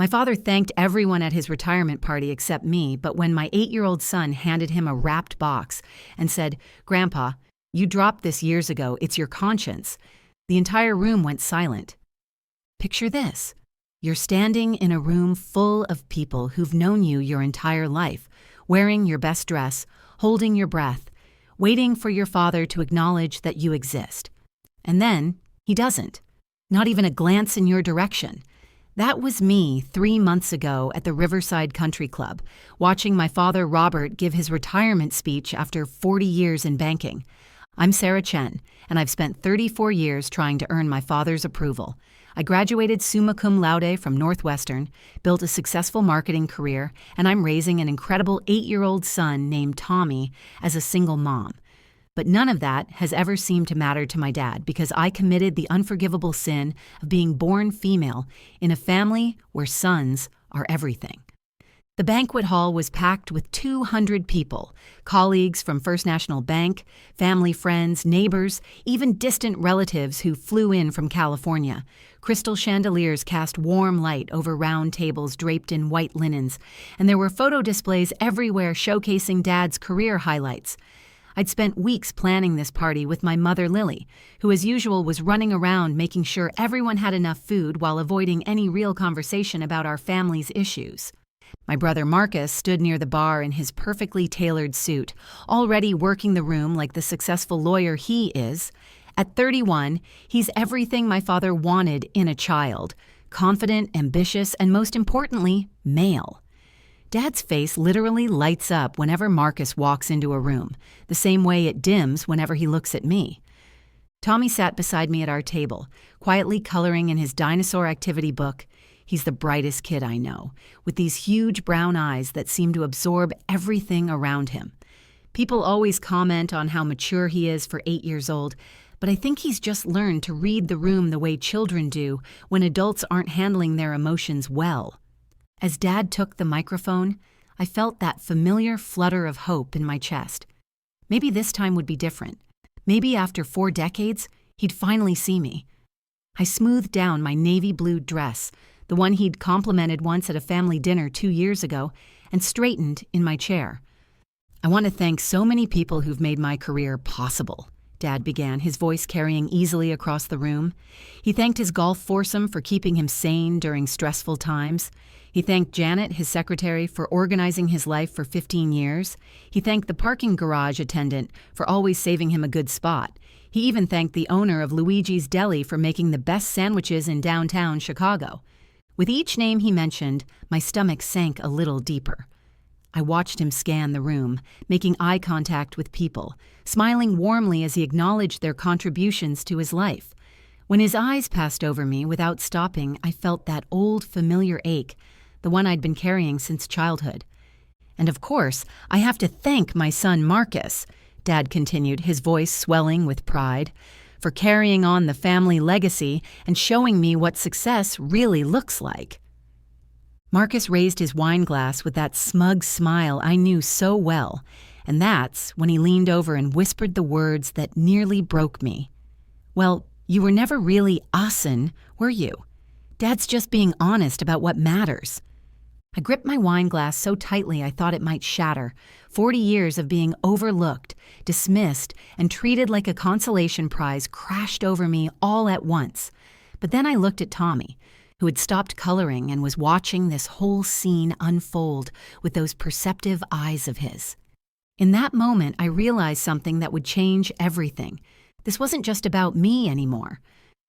My father thanked everyone at his retirement party except me, but when my 8-year-old son handed him a wrapped box and said, "Grandpa, you dropped this years ago, it's your conscience," the entire room went silent. Picture this. You're standing in a room full of people who've known you your entire life, wearing your best dress, holding your breath, waiting for your father to acknowledge that you exist. And then, he doesn't. Not even a glance in your direction. That was me 3 months ago at the Riverside Country Club, watching my father Robert give his retirement speech after 40 years in banking. I'm Sarah Chen, and I've spent 34 years trying to earn my father's approval. I graduated summa cum laude from Northwestern, built a successful marketing career, and I'm raising an incredible 8-year-old son named Tommy as a single mom. But none of that has ever seemed to matter to my dad because I committed the unforgivable sin of being born female in a family where sons are everything. The banquet hall was packed with 200 people, colleagues from First National Bank, family friends, neighbors, even distant relatives who flew in from California. Crystal chandeliers cast warm light over round tables draped in white linens, and there were photo displays everywhere showcasing Dad's career highlights. I'd spent weeks planning this party with my mother Lily, who as usual was running around making sure everyone had enough food while avoiding any real conversation about our family's issues. My brother Marcus stood near the bar in his perfectly tailored suit, already working the room like the successful lawyer he is. At 31, he's everything my father wanted in a child: confident, ambitious, and most importantly, male. Dad's face literally lights up whenever Marcus walks into a room, the same way it dims whenever he looks at me. Tommy sat beside me at our table, quietly coloring in his dinosaur activity book. He's the brightest kid I know, with these huge brown eyes that seem to absorb everything around him. People always comment on how mature he is for 8 years old, but I think he's just learned to read the room the way children do when adults aren't handling their emotions well. As Dad took the microphone, I felt that familiar flutter of hope in my chest. Maybe this time would be different. Maybe after 4 decades, he'd finally see me. I smoothed down my navy blue dress, the one he'd complimented once at a family dinner 2 years ago, and straightened in my chair. "I want to thank so many people who've made my career possible," Dad began, his voice carrying easily across the room. He thanked his golf foursome for keeping him sane during stressful times. He thanked Janet, his secretary, for organizing his life for 15 years. He thanked the parking garage attendant for always saving him a good spot. He even thanked the owner of Luigi's Deli for making the best sandwiches in downtown Chicago. With each name he mentioned, my stomach sank a little deeper. I watched him scan the room, making eye contact with people, smiling warmly as he acknowledged their contributions to his life. When his eyes passed over me without stopping, I felt that old familiar ache, the one I'd been carrying since childhood. "And of course, I have to thank my son Marcus," Dad continued, his voice swelling with pride, "for carrying on the family legacy and showing me what success really looks like." Marcus raised his wine glass with that smug smile I knew so well, and that's when he leaned over and whispered the words that nearly broke me. "Well, you were never really a son, were you? Dad's just being honest about what matters." I gripped my wine glass so tightly I thought it might shatter. 40 years of being overlooked, dismissed, and treated like a consolation prize crashed over me all at once. But then I looked at Tommy, who had stopped coloring and was watching this whole scene unfold with those perceptive eyes of his. In that moment, I realized something that would change everything. This wasn't just about me anymore.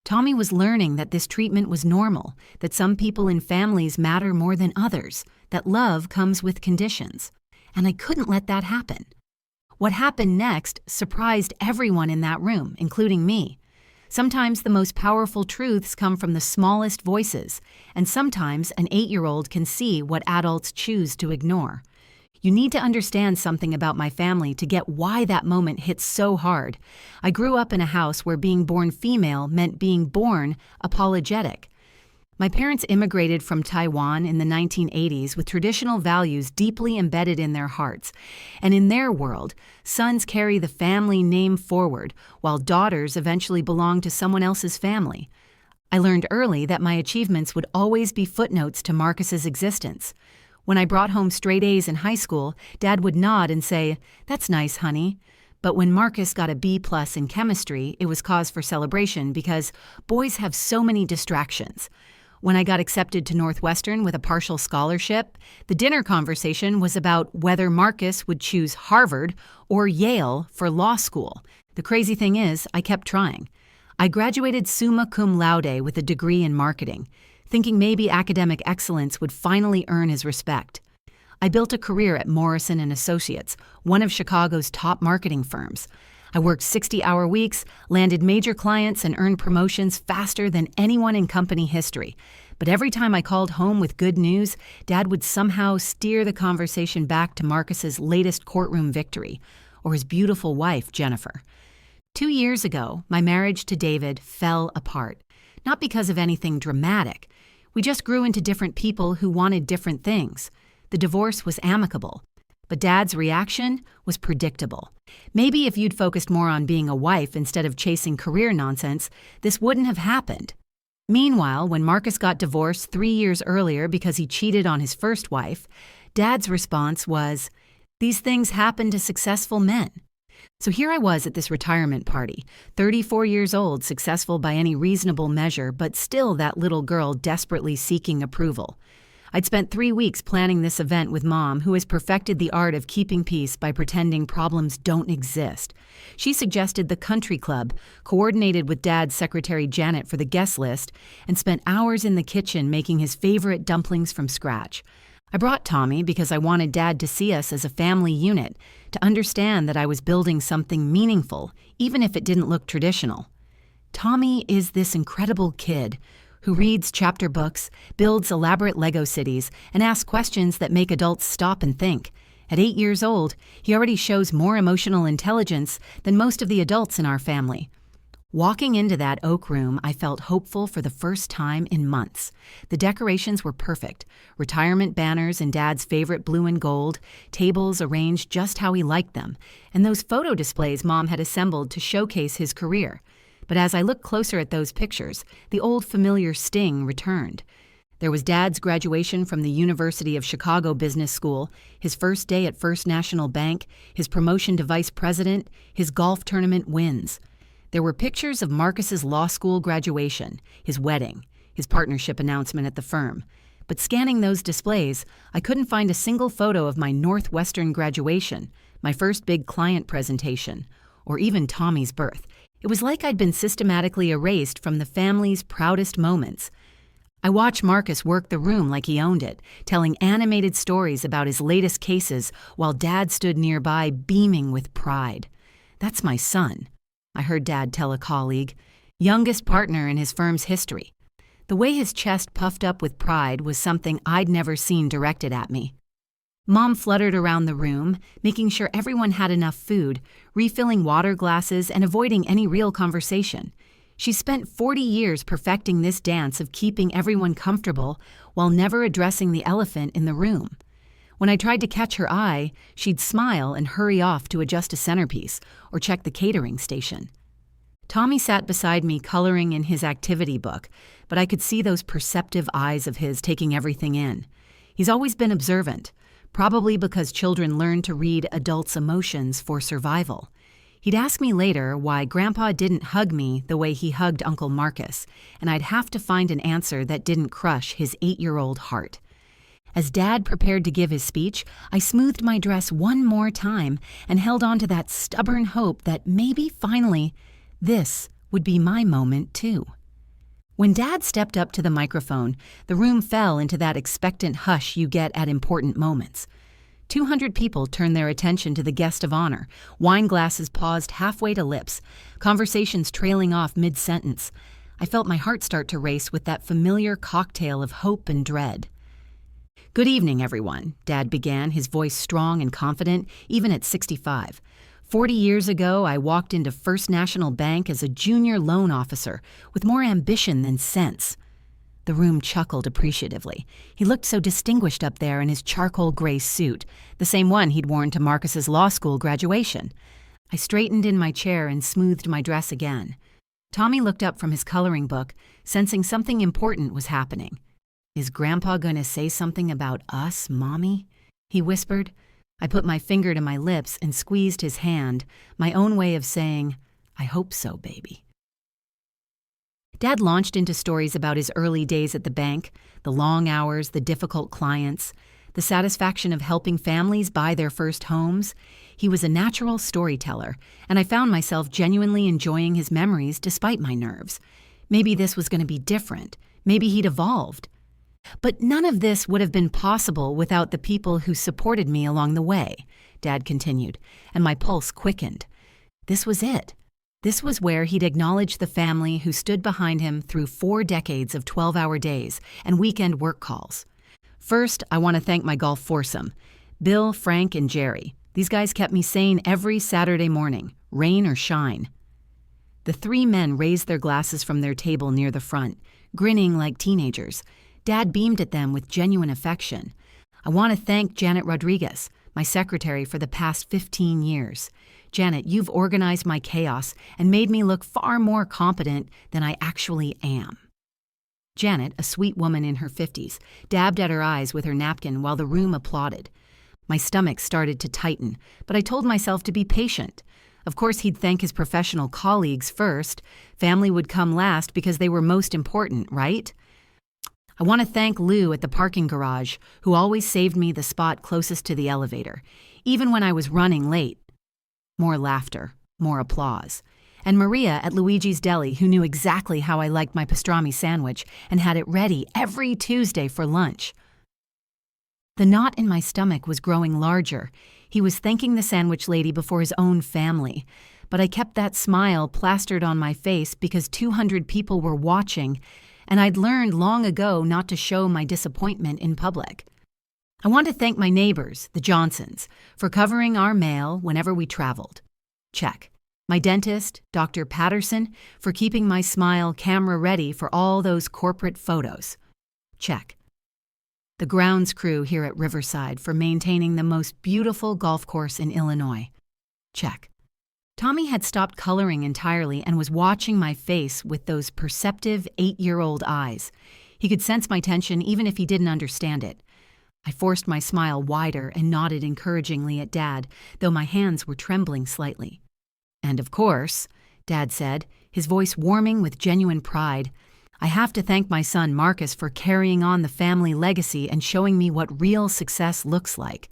Tommy was learning that this treatment was normal, that some people in families matter more than others, that love comes with conditions. And I couldn't let that happen. What happened next surprised everyone in that room, including me. Sometimes the most powerful truths come from the smallest voices, and sometimes an 8-year-old can see what adults choose to ignore. You need to understand something about my family to get why that moment hit so hard. I grew up in a house where being born female meant being born apologetic. My parents immigrated from Taiwan in the 1980s with traditional values deeply embedded in their hearts. And in their world, sons carry the family name forward, while daughters eventually belong to someone else's family. I learned early that my achievements would always be footnotes to Marcus's existence. When I brought home straight A's in high school, Dad would nod and say, "That's nice, honey." But when Marcus got a B+ in chemistry, it was cause for celebration because boys have so many distractions. When I got accepted to Northwestern with a partial scholarship, the dinner conversation was about whether Marcus would choose Harvard or Yale for law school. The crazy thing is, I kept trying. I graduated summa cum laude with a degree in marketing, thinking maybe academic excellence would finally earn his respect. I built a career at Morrison & Associates, one of Chicago's top marketing firms. I worked 60-hour weeks, landed major clients, and earned promotions faster than anyone in company history. But every time I called home with good news, Dad would somehow steer the conversation back to Marcus's latest courtroom victory, or his beautiful wife, Jennifer. 2 years ago, my marriage to David fell apart. Not because of anything dramatic. We just grew into different people who wanted different things. The divorce was amicable. But Dad's reaction was predictable. Maybe if you'd focused more on being a wife instead of chasing career nonsense, this wouldn't have happened. Meanwhile, when Marcus got divorced 3 years earlier because he cheated on his first wife, Dad's response was, "These things happen to successful men." So here I was at this retirement party, 34 years old, successful by any reasonable measure, but still that little girl desperately seeking approval. I'd spent 3 weeks planning this event with Mom, who has perfected the art of keeping peace by pretending problems don't exist. She suggested the country club, coordinated with Dad's secretary Janet for the guest list, and spent hours in the kitchen making his favorite dumplings from scratch. I brought Tommy because I wanted Dad to see us as a family unit, to understand that I was building something meaningful, even if it didn't look traditional. Tommy is this incredible kid who reads chapter books, builds elaborate Lego cities, and asks questions that make adults stop and think. At 8 years old, he already shows more emotional intelligence than most of the adults in our family. Walking into that oak room, I felt hopeful for the first time in months. The decorations were perfect. Retirement banners in Dad's favorite blue and gold, tables arranged just how he liked them, and those photo displays Mom had assembled to showcase his career. But as I looked closer at those pictures, the old familiar sting returned. There was Dad's graduation from the University of Chicago Business School, his first day at First National Bank, his promotion to vice president, his golf tournament wins. There were pictures of Marcus's law school graduation, his wedding, his partnership announcement at the firm. But scanning those displays, I couldn't find a single photo of my Northwestern graduation, my first big client presentation, or even Tommy's birth. It was like I'd been systematically erased from the family's proudest moments. I watched Marcus work the room like he owned it, telling animated stories about his latest cases while Dad stood nearby beaming with pride. "That's my son," I heard Dad tell a colleague, "youngest partner in his firm's history." The way his chest puffed up with pride was something I'd never seen directed at me. Mom fluttered around the room, making sure everyone had enough food, refilling water glasses and avoiding any real conversation. She spent 40 years perfecting this dance of keeping everyone comfortable while never addressing the elephant in the room. When I tried to catch her eye, she'd smile and hurry off to adjust a centerpiece or check the catering station. Tommy sat beside me coloring in his activity book, but I could see those perceptive eyes of his taking everything in. He's always been observant, probably because children learn to read adults' emotions for survival. He'd ask me later why Grandpa didn't hug me the way he hugged Uncle Marcus, and I'd have to find an answer that didn't crush his 8-year-old heart. As Dad prepared to give his speech, I smoothed my dress one more time and held on to that stubborn hope that maybe finally this would be my moment too. When Dad stepped up to the microphone, the room fell into that expectant hush you get at important moments. 200 people turned their attention to the guest of honor, wine glasses paused halfway to lips, conversations trailing off mid-sentence. I felt my heart start to race with that familiar cocktail of hope and dread. "Good evening, everyone," Dad began, his voice strong and confident, even at 65. 40 years ago, I walked into First National Bank as a junior loan officer with more ambition than sense. The room chuckled appreciatively. He looked so distinguished up there in his charcoal gray suit, the same one he'd worn to Marcus's law school graduation. I straightened in my chair and smoothed my dress again. Tommy looked up from his coloring book, sensing something important was happening. "Is Grandpa going to say something about us, Mommy?" he whispered. I put my finger to my lips and squeezed his hand, my own way of saying, "I hope so, baby." Dad launched into stories about his early days at the bank, the long hours, the difficult clients, the satisfaction of helping families buy their first homes. He was a natural storyteller, and I found myself genuinely enjoying his memories despite my nerves. Maybe this was going to be different. Maybe he'd evolved. But none of this would have been possible without the people who supported me along the way, Dad continued, and my pulse quickened. This was it. This was where he'd acknowledged the family who stood behind him through 4 decades of 12-hour days and weekend work calls. First, I want to thank my golf foursome, Bill, Frank, and Jerry. These guys kept me sane every Saturday morning, rain or shine. The 3 men raised their glasses from their table near the front, grinning like teenagers. Dad beamed at them with genuine affection. I want to thank Janet Rodriguez, my secretary for the past 15 years. Janet, you've organized my chaos and made me look far more competent than I actually am. Janet, a sweet woman in her 50s, dabbed at her eyes with her napkin while the room applauded. My stomach started to tighten, but I told myself to be patient. Of course, he'd thank his professional colleagues first. Family would come last because they were most important, right? I want to thank Lou at the parking garage, who always saved me the spot closest to the elevator, even when I was running late. More laughter, more applause. And Maria at Luigi's Deli, who knew exactly how I liked my pastrami sandwich and had it ready every Tuesday for lunch. The knot in my stomach was growing larger. He was thanking the sandwich lady before his own family, but I kept that smile plastered on my face because 200 people were watching, and I'd learned long ago not to show my disappointment in public. I want to thank my neighbors, the Johnsons, for covering our mail whenever we traveled. Check. My dentist, Dr. Patterson, for keeping my smile camera ready for all those corporate photos. Check. The grounds crew here at Riverside for maintaining the most beautiful golf course in Illinois. Check. Tommy had stopped coloring entirely and was watching my face with those perceptive 8-year-old eyes. He could sense my tension even if he didn't understand it. I forced my smile wider and nodded encouragingly at Dad, though my hands were trembling slightly. And of course, Dad said, his voice warming with genuine pride, I have to thank my son Marcus for carrying on the family legacy and showing me what real success looks like.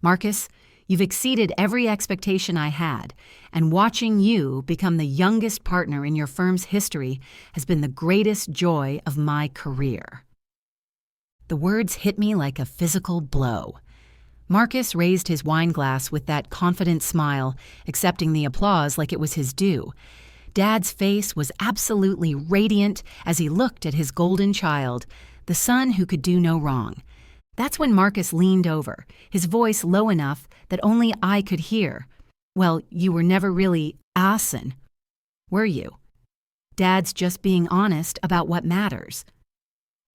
Marcus, you've exceeded every expectation I had, and watching you become the youngest partner in your firm's history has been the greatest joy of my career. The words hit me like a physical blow. Marcus raised his wine glass with that confident smile, accepting the applause like it was his due. Dad's face was absolutely radiant as he looked at his golden child, the son who could do no wrong. That's when Marcus leaned over, his voice low enough that only I could hear. Well, you were never really asin, were you? Dad's just being honest about what matters.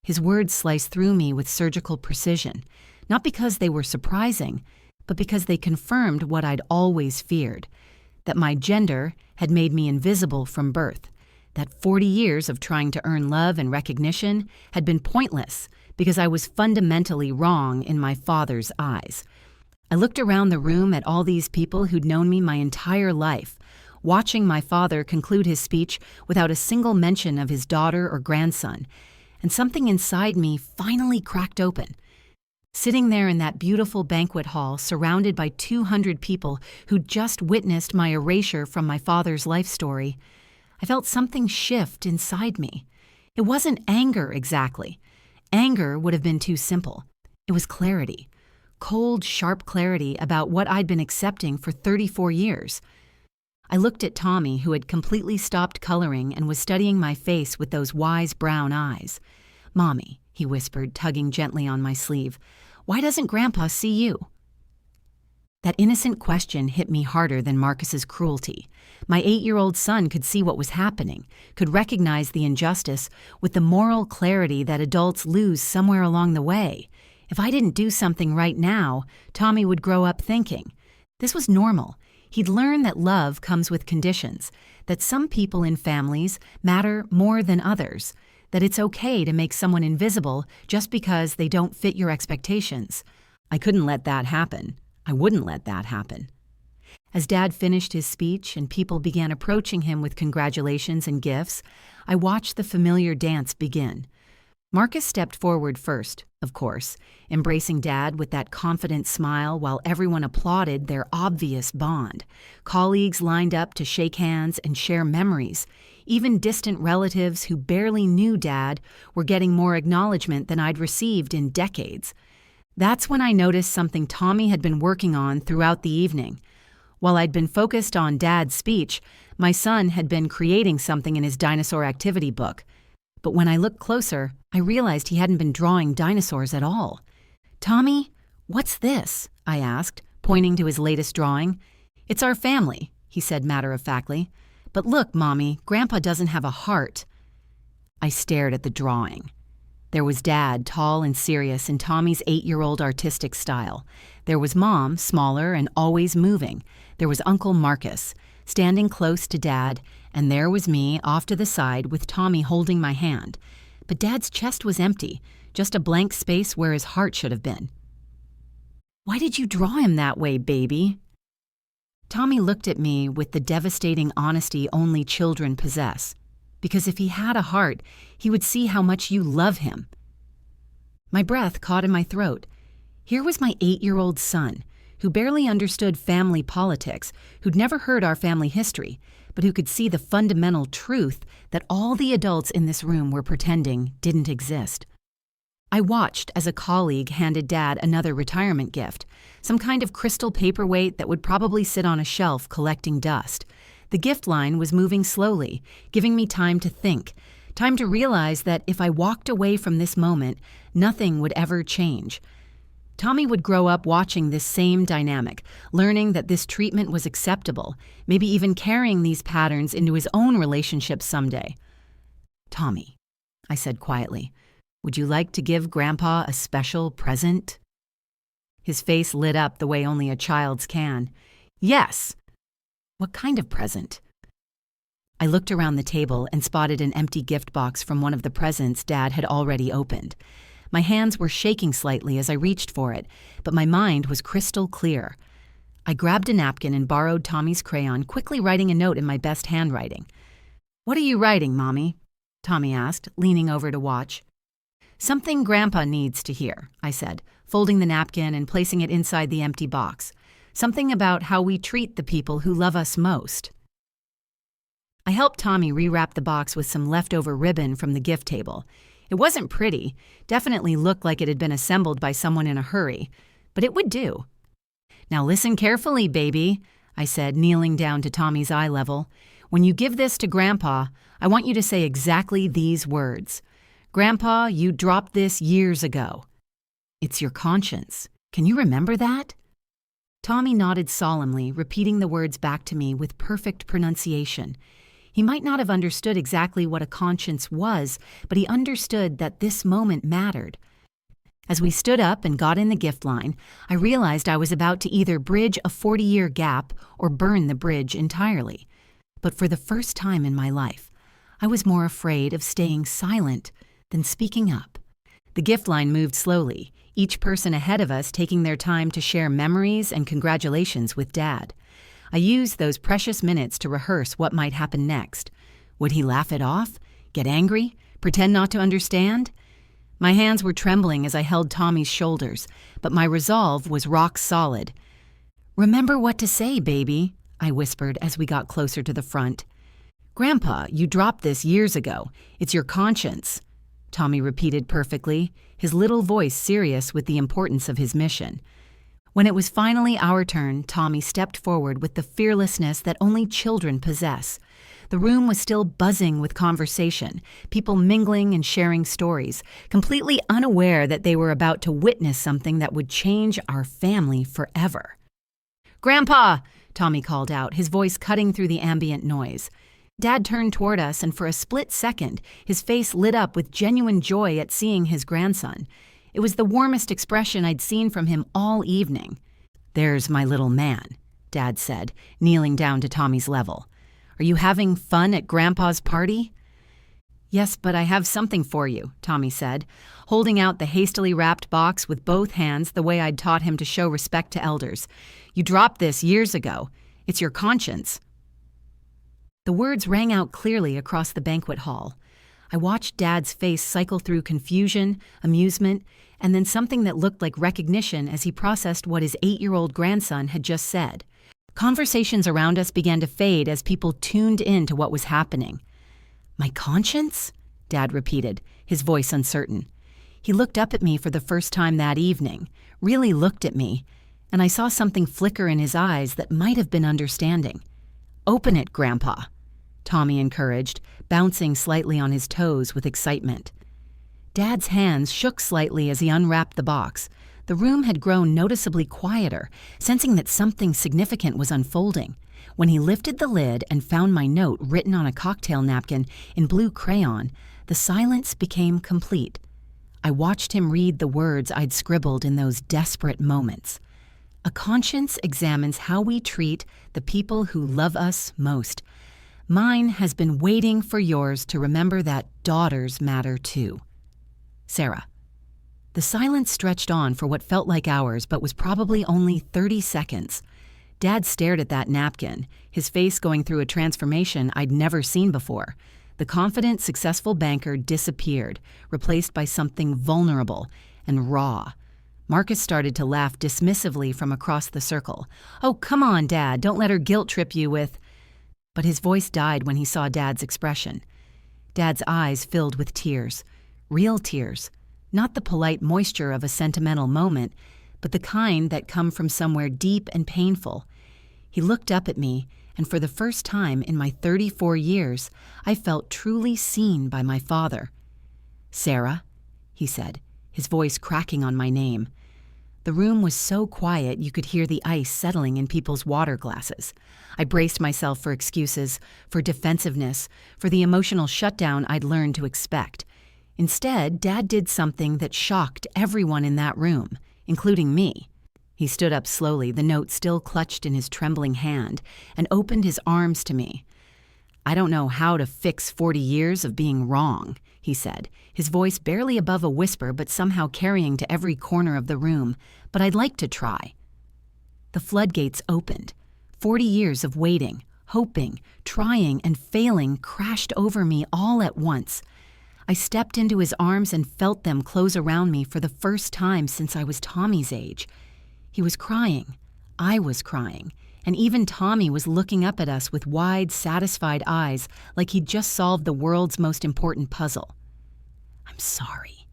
His words sliced through me with surgical precision, not because they were surprising, but because they confirmed what I'd always feared, that my gender had made me invisible from birth, that 40 years of trying to earn love and recognition had been pointless because I was fundamentally wrong in my father's eyes. I looked around the room at all these people who'd known me my entire life, watching my father conclude his speech without a single mention of his daughter or grandson, and something inside me finally cracked open. Sitting there in that beautiful banquet hall surrounded by 200 people who'd just witnessed my erasure from my father's life story, I felt something shift inside me. It wasn't anger exactly. Anger would have been too simple. It was clarity. Cold, sharp clarity about what I'd been accepting for 34 years. I looked at Tommy, who had completely stopped coloring and was studying my face with those wise brown eyes. "Mommy," he whispered, tugging gently on my sleeve, "why doesn't Grandpa see you?" That innocent question hit me harder than Marcus's cruelty. My 8-year-old son could see what was happening, could recognize the injustice with the moral clarity that adults lose somewhere along the way. If I didn't do something right now, Tommy would grow up thinking. This was normal. He'd learn that love comes with conditions, that some people in families matter more than others, that it's okay to make someone invisible just because they don't fit your expectations. I couldn't let that happen. I wouldn't let that happen. As Dad finished his speech and people began approaching him with congratulations and gifts, I watched the familiar dance begin. Marcus stepped forward first, of course, embracing Dad with that confident smile while everyone applauded their obvious bond. Colleagues lined up to shake hands and share memories. Even distant relatives who barely knew Dad were getting more acknowledgement than I'd received in decades. That's when I noticed something Tommy had been working on throughout the evening. While I'd been focused on Dad's speech, my son had been creating something in his dinosaur activity book. But when I looked closer, I realized he hadn't been drawing dinosaurs at all. "Tommy, what's this?" I asked, pointing to his latest drawing. "It's our family," he said matter-of-factly. "But look, Mommy, Grandpa doesn't have a heart." I stared at the drawing. There was Dad, tall and serious in Tommy's 8-year-old artistic style. There was Mom, smaller and always moving. There was Uncle Marcus, standing close to Dad, and there was me off to the side with Tommy holding my hand. But Dad's chest was empty, just a blank space where his heart should have been. "Why did you draw him that way, baby?" Tommy looked at me with the devastating honesty only children possess. "Because if he had a heart, he would see how much you love him." My breath caught in my throat. Here was my 8-year-old son, who barely understood family politics, who'd never heard our family history, but who could see the fundamental truth that all the adults in this room were pretending didn't exist. I watched as a colleague handed Dad another retirement gift, some kind of crystal paperweight that would probably sit on a shelf collecting dust. The gift line was moving slowly, giving me time to think, time to realize that if I walked away from this moment, nothing would ever change. Tommy would grow up watching this same dynamic, learning that this treatment was acceptable, maybe even carrying these patterns into his own relationships someday. "Tommy," I said quietly, "would you like to give Grandpa a special present?" His face lit up the way only a child's can. "Yes." "What kind of present?" I looked around the table and spotted an empty gift box from one of the presents Dad had already opened. My hands were shaking slightly as I reached for it, but my mind was crystal clear. I grabbed a napkin and borrowed Tommy's crayon, quickly writing a note in my best handwriting. "What are you writing, Mommy?" Tommy asked, leaning over to watch. "Something Grandpa needs to hear," I said, folding the napkin and placing it inside the empty box. "Something about how we treat the people who love us most." I helped Tommy rewrap the box with some leftover ribbon from the gift table. It wasn't pretty, definitely looked like it had been assembled by someone in a hurry, but it would do. "Now listen carefully, baby," I said, kneeling down to Tommy's eye level. "When you give this to Grandpa, I want you to say exactly these words. 'Grandpa, you dropped this years ago.' It's your conscience. Can you remember that?" Tommy nodded solemnly, repeating the words back to me with perfect pronunciation. He might not have understood exactly what a conscience was, but he understood that this moment mattered. As we stood up and got in the gift line, I realized I was about to either bridge a 40-year gap or burn the bridge entirely. But for the first time in my life, I was more afraid of staying silent than speaking up. The gift line moved slowly, each person ahead of us taking their time to share memories and congratulations with Dad. I used those precious minutes to rehearse what might happen next. Would he laugh it off? Get angry? Pretend not to understand? My hands were trembling as I held Tommy's shoulders, but my resolve was rock solid. "Remember what to say, baby," I whispered as we got closer to the front. "Grandpa, you dropped this years ago. It's your conscience," Tommy repeated perfectly, his little voice serious with the importance of his mission. When it was finally our turn, Tommy stepped forward with the fearlessness that only children possess. The room was still buzzing with conversation, people mingling and sharing stories, completely unaware that they were about to witness something that would change our family forever. "Grandpa!" Tommy called out, his voice cutting through the ambient noise. Dad turned toward us, and for a split second, his face lit up with genuine joy at seeing his grandson. It was the warmest expression I'd seen from him all evening. "There's my little man," Dad said, kneeling down to Tommy's level. Are you having fun at Grandpa's party?" "Yes, but I have something for you," Tommy said, holding out the hastily wrapped box with both hands the way I'd taught him to show respect to elders. "You dropped this years ago. It's your conscience." The words rang out clearly across the banquet hall. I watched Dad's face cycle through confusion, amusement, and then something that looked like recognition as he processed what his 8-year-old grandson had just said. Conversations around us began to fade as people tuned in to what was happening. "My conscience?" Dad repeated, his voice uncertain. He looked up at me for the first time that evening, really looked at me, and I saw something flicker in his eyes that might have been understanding. "Open it, Grandpa," Tommy encouraged, bouncing slightly on his toes with excitement. Dad's hands shook slightly as he unwrapped the box. The room had grown noticeably quieter, sensing that something significant was unfolding. When he lifted the lid and found my note written on a cocktail napkin in blue crayon, the silence became complete. I watched him read the words I'd scribbled in those desperate moments. "A conscience examines how we treat the people who love us most. Mine has been waiting for yours to remember that daughters matter too. Sarah." The silence stretched on for what felt like hours but was probably only 30 seconds. Dad stared at that napkin, his face going through a transformation I'd never seen before. The confident, successful banker disappeared, replaced by something vulnerable and raw. Marcus started to laugh dismissively from across the circle. "Oh, come on, Dad, don't let her guilt trip you with—" But his voice died when he saw Dad's expression. Dad's eyes filled with tears. Real tears. Not the polite moisture of a sentimental moment, but the kind that come from somewhere deep and painful. He looked up at me, and for the first time in my 34 years, I felt truly seen by my father. "Sarah," he said, his voice cracking on my name. The room was so quiet you could hear the ice settling in people's water glasses. I braced myself for excuses, for defensiveness, for the emotional shutdown I'd learned to expect. Instead, Dad did something that shocked everyone in that room, including me. He stood up slowly, the note still clutched in his trembling hand, and opened his arms to me. "I don't know how to fix 40 years of being wrong," he said, his voice barely above a whisper but somehow carrying to every corner of the room, "but I'd like to try." The floodgates opened. 40 years of waiting, hoping, trying, and failing crashed over me all at once. I stepped into his arms and felt them close around me for the first time since I was Tommy's age. He was crying. I was crying. And even Tommy was looking up at us with wide, satisfied eyes like he'd just solved the world's most important puzzle. "I'm sorry,"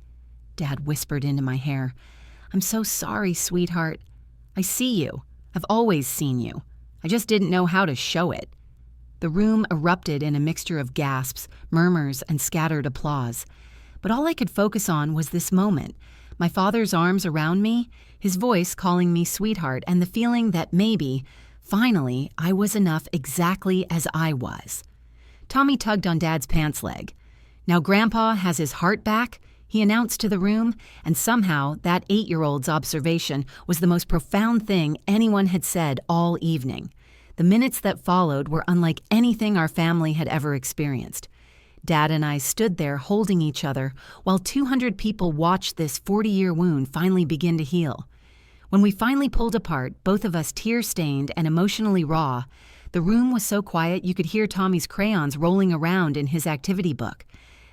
Dad whispered into my hair. "I'm so sorry, sweetheart. I see you. I've always seen you. I just didn't know how to show it." The room erupted in a mixture of gasps, murmurs, and scattered applause. But all I could focus on was this moment, my father's arms around me, his voice calling me sweetheart, and the feeling that maybe, finally, I was enough exactly as I was. Tommy tugged on Dad's pants leg. "Now Grandpa has his heart back," he announced to the room, and somehow that 8-year-old's observation was the most profound thing anyone had said all evening. The minutes that followed were unlike anything our family had ever experienced. Dad and I stood there holding each other while 200 people watched this 40-year wound finally begin to heal. When we finally pulled apart, both of us tear-stained and emotionally raw, the room was so quiet you could hear Tommy's crayons rolling around in his activity book.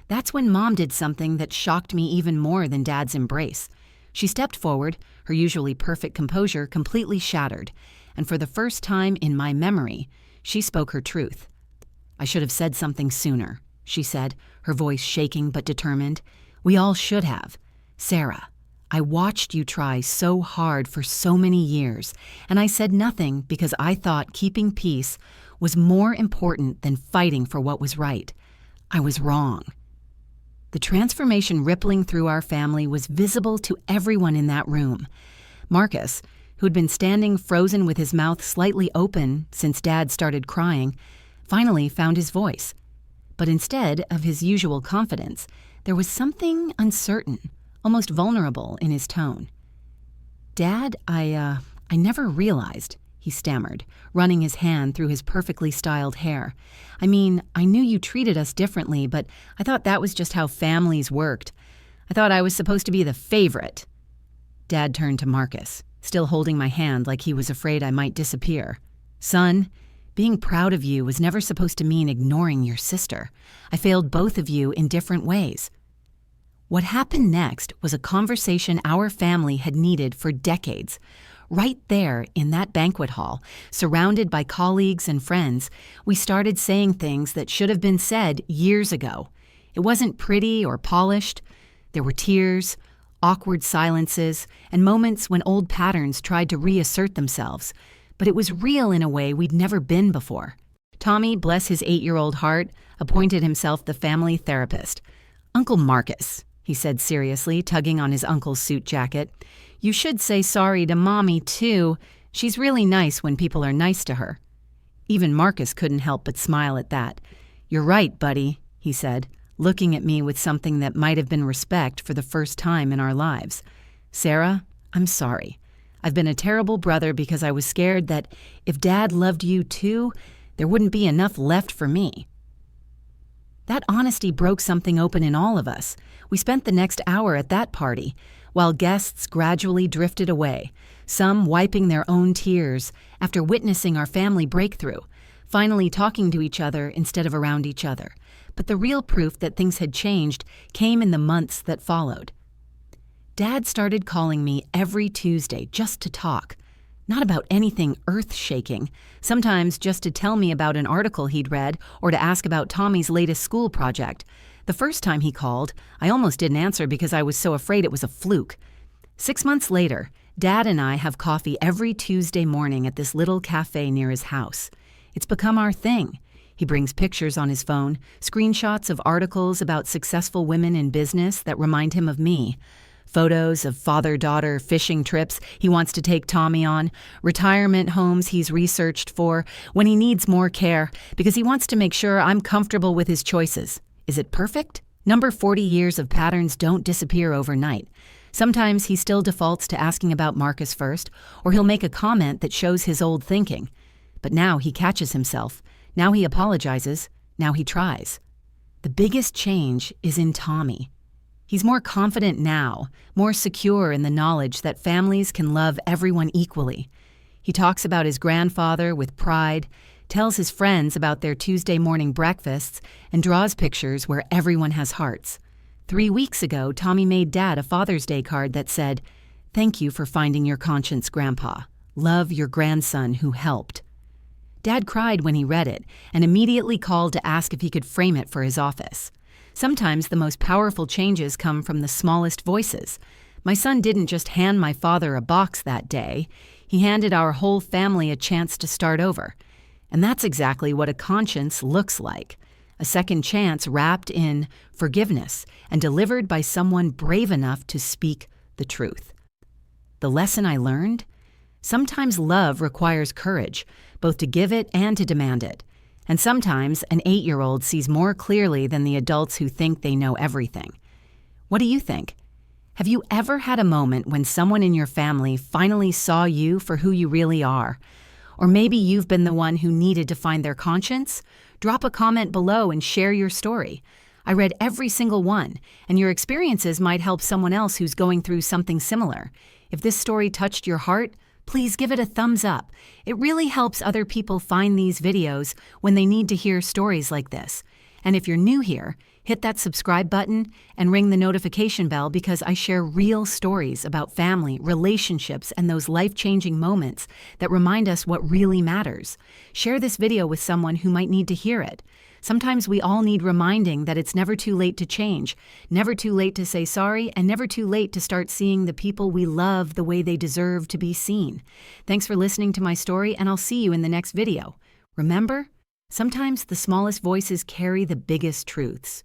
That's when Mom did something that shocked me even more than Dad's embrace. She stepped forward, her usually perfect composure completely shattered, and for the first time in my memory, she spoke her truth. "I should have said something sooner," she said, her voice shaking but determined. "We all should have. Sarah, I watched you try so hard for so many years, and I said nothing because I thought keeping peace was more important than fighting for what was right. I was wrong." The transformation rippling through our family was visible to everyone in that room. Marcus, who'd been standing frozen with his mouth slightly open since Dad started crying, finally found his voice. But instead of his usual confidence, there was something uncertain, almost vulnerable in his tone. "Dad, I never realized," he stammered, running his hand through his perfectly styled hair. "I mean, I knew you treated us differently, but I thought that was just how families worked. I thought I was supposed to be the favorite." Dad turned to Marcus, still holding my hand like he was afraid I might disappear. "Son, being proud of you was never supposed to mean ignoring your sister. I failed both of you in different ways." What happened next was a conversation our family had needed for decades. Right there in that banquet hall, surrounded by colleagues and friends, we started saying things that should have been said years ago. It wasn't pretty or polished. There were tears, awkward silences, and moments when old patterns tried to reassert themselves. But it was real in a way we'd never been before. Tommy, bless his 8-year-old heart, appointed himself the family therapist. "Uncle Marcus," he said seriously, tugging on his uncle's suit jacket, "you should say sorry to Mommy, too. She's really nice when people are nice to her." Even Marcus couldn't help but smile at that. "You're right, buddy," he said, looking at me with something that might have been respect for the first time in our lives. "Sarah, I'm sorry. I've been a terrible brother because I was scared that if Dad loved you too, there wouldn't be enough left for me." That honesty broke something open in all of us. We spent the next hour at that party, while guests gradually drifted away, some wiping their own tears after witnessing our family breakthrough, finally talking to each other instead of around each other. But the real proof that things had changed came in the months that followed. Dad started calling me every Tuesday just to talk. Not about anything earth-shaking, sometimes just to tell me about an article he'd read or to ask about Tommy's latest school project. The first time he called, I almost didn't answer because I was so afraid it was a fluke. 6 months later, Dad and I have coffee every Tuesday morning at this little cafe near his house. It's become our thing. He brings pictures on his phone, screenshots of articles about successful women in business that remind him of me. Photos of father-daughter fishing trips he wants to take Tommy on, retirement homes he's researched for when he needs more care because he wants to make sure I'm comfortable with his choices. Is it perfect? Number 40 years of patterns don't disappear overnight. Sometimes he still defaults to asking about Marcus first, or he'll make a comment that shows his old thinking. But now he catches himself. Now he apologizes. Now he tries. The biggest change is in Tommy. He's more confident now, more secure in the knowledge that families can love everyone equally. He talks about his grandfather with pride, tells his friends about their Tuesday morning breakfasts, and draws pictures where everyone has hearts. 3 weeks ago, Tommy made Dad a Father's Day card that said, "Thank you for finding your conscience, Grandpa. Love, your grandson who helped." Dad cried when he read it and immediately called to ask if he could frame it for his office. Sometimes the most powerful changes come from the smallest voices. My son didn't just hand my father a box that day. He handed our whole family a chance to start over. And that's exactly what a conscience looks like. A second chance wrapped in forgiveness and delivered by someone brave enough to speak the truth. The lesson I learned? Sometimes love requires courage, both to give it and to demand it. And sometimes an 8-year-old sees more clearly than the adults who think they know everything. What do you think? Have you ever had a moment when someone in your family finally saw you for who you really are? Or maybe you've been the one who needed to find their conscience? Drop a comment below and share your story. I read every single one, and your experiences might help someone else who's going through something similar. If this story touched your heart, please give it a thumbs up. It really helps other people find these videos when they need to hear stories like this. And if you're new here, hit that subscribe button and ring the notification bell because I share real stories about family, relationships, and those life-changing moments that remind us what really matters. Share this video with someone who might need to hear it. Sometimes we all need reminding that it's never too late to change, never too late to say sorry, and never too late to start seeing the people we love the way they deserve to be seen. Thanks for listening to my story, and I'll see you in the next video. Remember, sometimes the smallest voices carry the biggest truths.